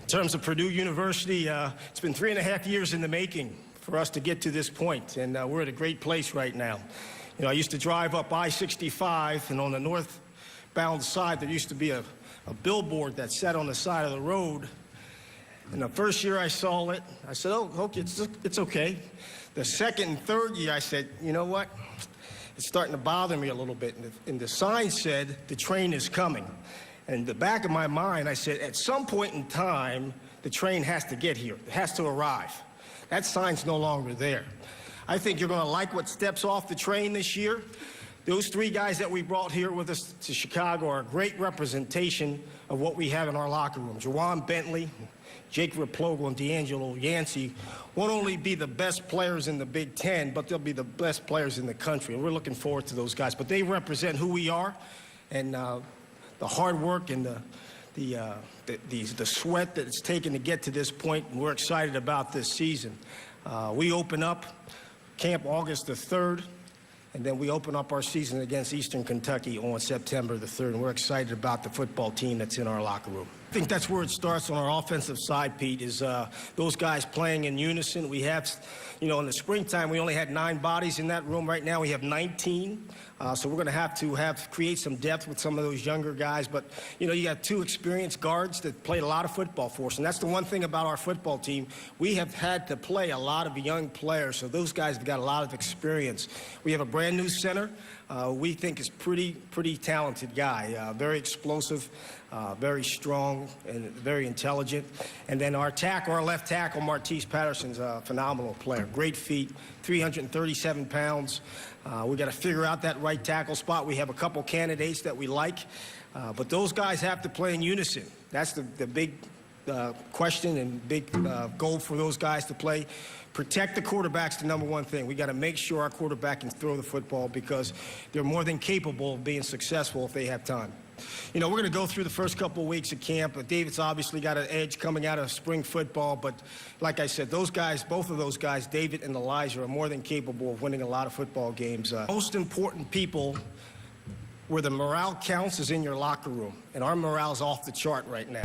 In terms of Purdue University, it's been 3.5 years in the making for us to get to this point, and we're at a great place right now. You know, I used to drive up I-65, and on the northbound side, there used to be a billboard that sat on the side of the road. And the first year I saw it, I said, oh, okay, it's okay. The second and third year, I said, you know what? It's starting to bother me a little bit. And the sign said, the train is coming. And in the back of my mind, I said, at some point in time, the train has to get here. It has to arrive. That sign's no longer there. I think you're going to like what steps off the train this year. Those three guys that we brought here with us to Chicago are a great representation of what we have in our locker room. Jawan Bentley, Jake Replogle, and D'Angelo Yancey won't only be the best players in the Big Ten, but they'll be the best players in the country. And we're looking forward to those guys. But they represent who we are, and the hard work and the sweat that it's taken to get to this point. And we're excited about this season. We open up camp August the 3rd. And then we open up our season against Eastern Kentucky on September the 3rd. And we're excited about the football team that's in our locker room. I think that's where it starts on our offensive side, Pete, is those guys playing in unison. We have, you know, in the springtime, we only had 9 bodies in that room. Right now we have 19. So we're going to have create some depth with some of those younger guys. But, you know, you got 2 experienced guards that played a lot of football for us. And that's the one thing about our football team. We have had to play a lot of young players. So those guys have got a lot of experience. We have a brand new center. We think is pretty talented guy. Very explosive, very strong, and very intelligent. And then our left tackle, Martese Patterson's a phenomenal player. Great feet, 337 pounds. We got to figure out that right tackle spot. We have a couple candidates that we like, but those guys have to play in unison. That's the big question and big goal for those guys to play. Protect the quarterback's the #1 thing. We got to make sure our quarterback can throw the football because they're more than capable of being successful if they have time. You know, we're going to go through the first couple of weeks of camp. David's obviously got an edge coming out of spring football, but like I said, those guys, both of those guys, David and Elijah, are more than capable of winning a lot of football games. Most important people where the morale counts is in your locker room, and our morale is off the chart right now.